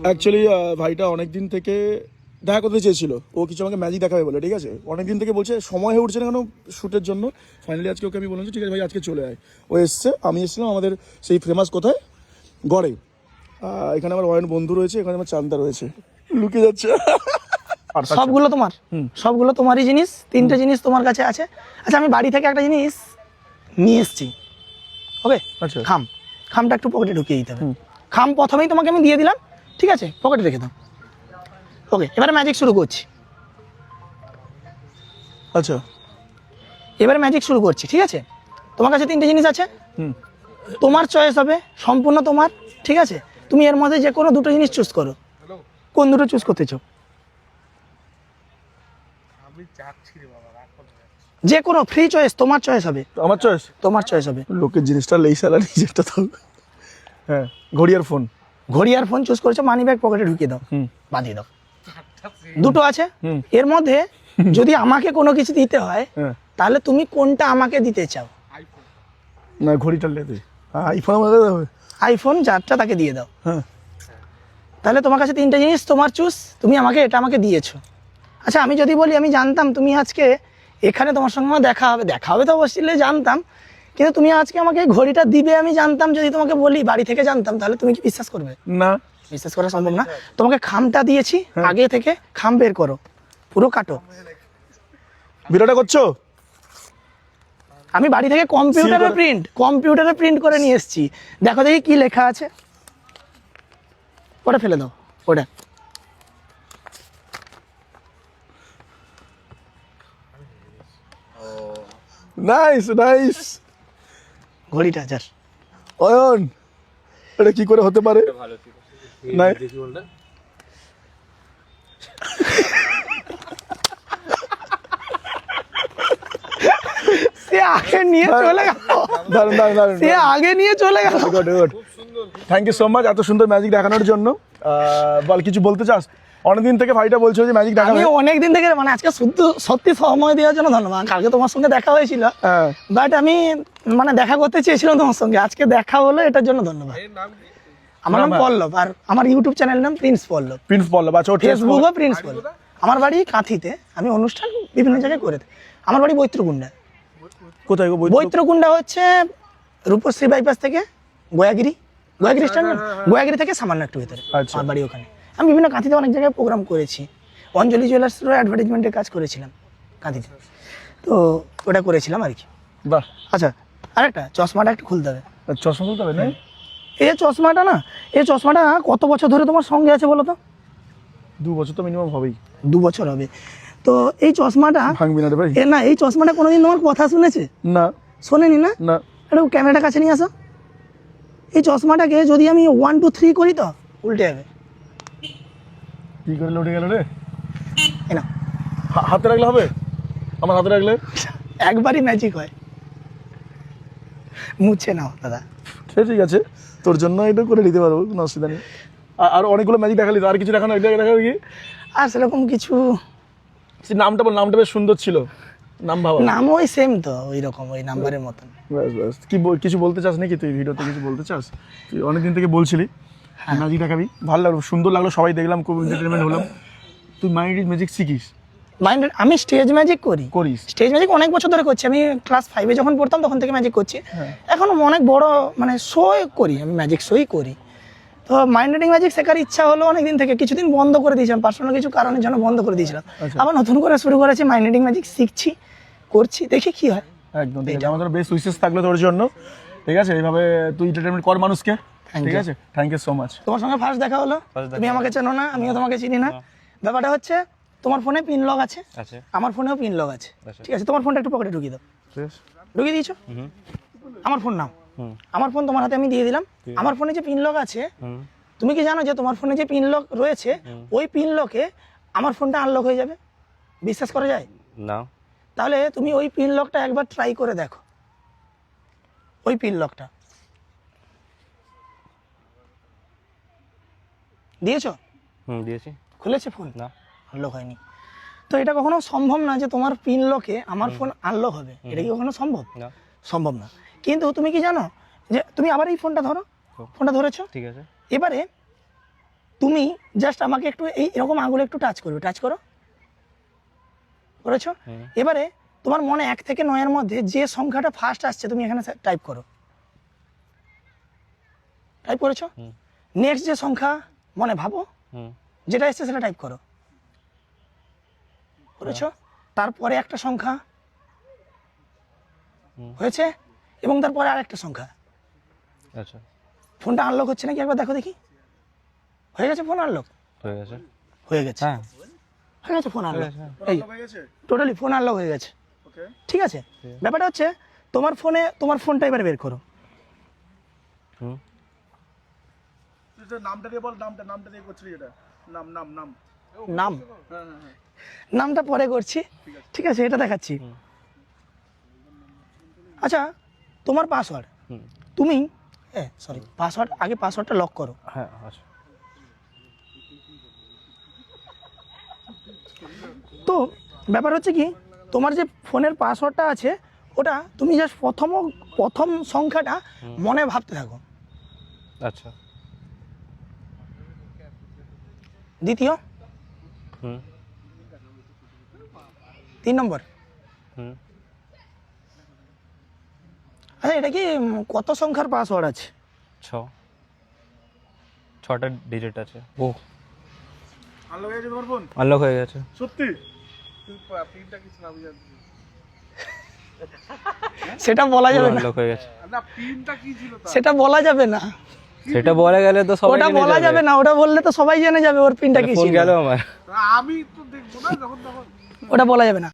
Actually ভাইটা অনেক দিন থেকে দেখা করতে চেয়েছিল, ও কিছু আমাকে ম্যাজিক দেখাবে বলে, ঠিক আছে। অনেক দিন থেকে বলছে সময় হয়ে উঠছে না কেন শ্যুটের জন্য। ফাইনালি আজকে ওকে আমি বললাম ঠিক আছে ভাই আজকে চলে আয়। ও এসছে, আমি এসেছিলাম আমাদের সেই ফেমাস কোথায় গড়ে। এখানে আমার অয়ন বন্ধু রয়েছে, এখানে আমার চান্দা রয়েছে, লুকিয়ে যাচ্ছে। সবগুলো তোমার, সবগুলো তোমারই জিনিস। তিনটে জিনিস তোমার কাছে আছে। আচ্ছা আমি বাড়ি থেকে একটা জিনিস নিয়ে এসেছি, ওকে। আচ্ছা, খামটা একটু পকেটে ঢুকিয়ে দিতে হবে। খাম প্রথমেই তোমাকে আমি দিয়ে দিলাম, ঠিক আছে, পকেটে রেখে দাও। ওকে, এবারে ম্যাজিক শুরু করছি। আচ্ছা এবারে ম্যাজিক শুরু করছি, ঠিক আছে। তোমার কাছে তিনটে জিনিস আছে, তোমার চয়েস হবে, সম্পূর্ণ তোমার, ঠিক আছে। তুমি এর মধ্যে যে কোনো দুটো জিনিস চুজ করো। কোন দুটো চুজ করতে চাও? যে কোনো ফ্রি চয়েস, তোমার চয়েস হবে। আমার চয়েস, তোমার চয়েস হবে। লোকের জিনিসটা লেই সালা নিজেরটা তো। হ্যাঁ, ঘড়ি আর ফোন। ঘড়ি আর ফোন চুজ করেছো, মানি ব্যাগ পকেটে ঢুকিয়ে দাও, বাঁধিয়ে দাও। দুটো আছে, এর মধ্যে যদি আমাকে কোনো কিছু দিতে হয় তাহলে তুমি কোনটা আমাকে দিতে চাও? না, ঘড়িটা লেতে আইফোন আমাদের হবে। আইফোন যারটা তাকে দিয়ে দাও। হ্যাঁ, তাহলে তোমার কাছে তিনটা জিনিস, তোমার চুজ, তুমি আমাকে এটা আমাকে দিয়েছো। আচ্ছা আমি যদি বলি আমি জানতাম তুমি আজকে এখানে তোমার সঙ্গে আমার দেখা হবে তো অবশ্যই জানতাম, কিন্তু তুমি আজকে আমাকে ঘড়িটা দিবে আমি জানতাম। যদি তোমাকে বলি বাড়ি থেকে জানতাম, তাহলে তুমি কি বিশ্বাস করবে? না, বিশ্বাস করা সম্ভব না। তোমাকে খামটা দিয়েছি, আগে থেকে খাম বের করো, পুরো কাটো। ভিডিওটা করছো? আমি বাড়ি থেকে কম্পিউটারে প্রিন্ট করে নিয়ে এসেছি। দেখো দেখি কি লেখা আছে। ওটা ফেলে দাও, ওটা। Nice nice. ঘড়িটা যার। অয়ন, এটা কি করে হতে পারে? নাই, সে আগে নিয়ে চলে গেল। দারুন দারুন দারুন। সে আগে নিয়ে চলে গেল। Good good, thank you so much এত সুন্দর ম্যাজিক দেখানোর জন্য। বল, কিছু বলতে চাস? অনেকদিন থেকে ভাইটা বলছো যে ম্যাজিক দেখাবে। আমি অনেকদিন থেকে, মানে আজকে সত্যি সময় দেওয়ার জন্য ধন্যবাদ। কালকে তোমার সঙ্গে দেখা হয়েছিল, বাট আমি মানে দেখা করতে চেয়েছিলাম তোমার সঙ্গে, আজকে দেখা হলো, এটার জন্য ধন্যবাদ। আমার নাম পল্লব, আর আমার ইউটিউব চ্যানেল নাম প্রিন্স পল্লব। প্রিন্স পল্লব, আচ্ছা। ফেসবুকও প্রিন্স পল্লব। আমার বাড়ি কাঁথিতে, আমি অনুষ্ঠান বিভিন্ন জায়গায় করে থাকি। আমার বাড়ি বৈত্রকুণ্ডা। কোথায় গো? বৈত্রকুণ্ডা হচ্ছে রূপশ্রী বাইপাস থেকে গোয়াগিরি স্ট্যান্ড, গোয়াগিরি থেকে সামান্য একটু ভেতরে আমার বাড়ি, ওখানে। আমি বিভিন্ন কাঁথিতে অনেক জায়গায় প্রোগ্রাম করেছি। অঞ্জলি জুয়েলার্সেরও অ্যাডভার্টাইজমেন্টের কাজ করেছিলাম কাঁথিতে, তো ওটা করেছিলাম আর কি। বাহ। আচ্ছা, আরেকটা, চশমাটা একটু খুলতে হবে। চশমা খুলতে হবে না? এই চশমাটা না, এই চশমাটা কত বছর ধরে তোমার সঙ্গে আছে বলো তো? 2 বছর তো মিনিমাম হবেই। 2 বছর হবে। তো এই চশমাটা ভাঙবি না রে ভাই? না, এই চশমাটা কোনোদিন তোমার কথা শুনেছে? না। শোনেনি না? না। একটু ক্যামেরাটা কাছে নিয়ে আসো। এই চশমাটাকে যদি আমি 1 2 3 করি তো উল্টে যাবে। কি করে উঠে গেল রে? এই না, হাতে রাখলে হবে? আমার হাতে রাখলে একবারই ম্যাজিক হয়। মুছে নাও দাদা। ঠিক আছে, তোর জন্য এটা করে নিতে পারবো, কোনো অসুবিধা নেই। আর অনেকগুলো ম্যাজিক দেখালি, আর কিছু দেখানো? এটা দেখাবো কি? আর সেরকম কিছু, নামটা বল, নামটা বেশ সুন্দর ছিল, নাম ভাবা। নাম ওই সেম তো, ওই রকম, ওই নাম্বারের মতন। ব্যাস ব্যাস। কিছু বলতে চাস নাকি তুই ভিডিওতে? কিছু বলতে চাস? তুই অনেকদিন থেকে বলছিলি ম্যাজিক দেখাবি, ভালো লাগলো, সুন্দর লাগলো, সবাই দেখলাম, খুব এন্টারটেনমেন্ট হলাম। তুই ম্যাজিক শিখিস? আমি স্টেজ ম্যাজিক করিস? স্টেজ ম্যাজিক অনেক বছর ধরে করছি। আমি ক্লাস 5-এ যখন পড়তাম তখন থেকে ম্যাজিক করছি। এখন অনেক বড় মানে শো করি, আমি ম্যাজিক শোই করি। তো মাইন্ড রিডিং ম্যাজিক শেখার ইচ্ছা হলো অনেকদিন থেকে, কিছুদিন বন্ধ করে দিয়েছিলাম, পার্সোনাল কিছু কারণের জন্য বন্ধ করে দিয়েছিলাম। আবার নতুন করে শুরু করেছি, মাইন্ড রিডিং ম্যাজিক শিখছি, করছি, দেখি কি হয়। একদম ঠিক আছে, আমাদের বেস্ট উইশেস থাকলো তোর জন্য, ঠিক আছে। এইভাবে তুই এন্টারটেনমেন্ট কর মানুষকে, ঠিক আছে। Thank you so much. তোমার সঙ্গে ফার্স্ট দেখা হলো, তুমি আমাকে চেনো না, আমিও তোমাকে চিনি না। ব্যাপারটা হচ্ছে তোমার ফোনে পিন লক আছে, আমার ফোনেও পিন লক আছে, ঠিক আছে। তোমার ফোনটা একটু পকেটে ঢুকিয়ে দাও। ঢুকিয়ে দিয়েছো? আমার ফোন নাও, আমার ফোন তোমার হাতে আমি দিয়ে দিলাম। আমার ফোনে যে পিন লক আছে, তুমি কি জানো যে তোমার ফোনে যে পিন লক রয়েছে, ওই পিন লকে আমার ফোনটা আনলক হয়ে যাবে? বিশ্বাস করা যায় না? তাহলে তুমি ওই পিন লকটা একবার ট্রাই করে দেখো। ওই পিন লকটা দিয়েছো? দিয়েছি। খুলেছে ফোন? না, আনলক হয়নি। তো এটা কখনো সম্ভব না যে তোমার পিন লকে আমার ফোন আনলক হবে, এটা কি কখনো সম্ভব? না, সম্ভব না। কিন্তু তুমি কি জানো যে তুমি আবার এই ফোনটা ধরো, ফোনটা ধরেছো, ঠিক আছে। এবারে তুমি জাস্ট আমাকে একটু এরকম আঙুলে একটু টাচ করবে, টাচ করো, করেছো? এবারে তোমার মনে 1 থেকে 9 এর মধ্যে যে সংখ্যাটা ফার্স্ট আসছে তুমি এখানে টাইপ করো। টাইপ করেছো? নেক্সট যে সংখ্যা মনে ভাবো, যেটা এসছে সেটা টাইপ করো, করেছো? তারপরে একটা সংখ্যা হয়েছে এবং তারপরে আরেকটা সংখ্যা। আচ্ছা, ফোনটা আনলক হচ্ছে নাকি একবার দেখো দেখি। হয়ে গেছে ফোন আনলক? হয়ে গেছে। হয়ে গেছে, হ্যাঁ হয়ে গেছে ফোন আনলক। এই হয়ে গেছে। টোটালি ফোন আনলক হয়ে গেছে। ওকে, ঠিক আছে, ব্যাপারটা হচ্ছে তোমার ফোনে তোমার ফোনটা এবার বের করো। হুম তুই তো নামটা দিয়ে বল, নামটা দিয়ে করছিলি এটা। নাম নাম নাম নাম, হ্যাঁ হ্যাঁ হ্যাঁ, নামটা পরে করছি, ঠিক আছে, এটা দেখাচ্ছি। আচ্ছা, তোমার পাসওয়ার্ড, হুম তুমি সরি পাসওয়ার্ড, আগে পাসওয়ার্ডটা লক করো। হ্যাঁ আচ্ছা। তো ব্যাপার হচ্ছে কি, তোমার যে ফোনের পাসওয়ার্ডটা আছে ওটা তুমি জাস্ট প্রথম সংখ্যাটা মনে ভাবতে থাকো। আচ্ছা। দ্বিতীয়, হুম 3 নম্বর। হুম আচ্ছা, এটা কি কত সংখ্যার পাসওয়ার্ড আছে? 6টা ডিজিট আছে। ও আনলক হয়ে গেছে তোমার ফোন? আনলক হয়ে গেছে। সত্যি? পিনটা কিছু না বুঝা সেটা বলা যাবে না, আনলক হয়ে গেছে। না পিনটা কি ছিল তা সেটা বলা যাবে না, সেটা বলে গেলে তো সবাই ওটা জেনে বলা যাবে না, ওটা বললে তো সবাই জেনে যাবে ওর পিনটা কি ফোন ছিল। গেল আমার। আমি তো দেখবো না যখন তখন ওটা বলা যাবে না।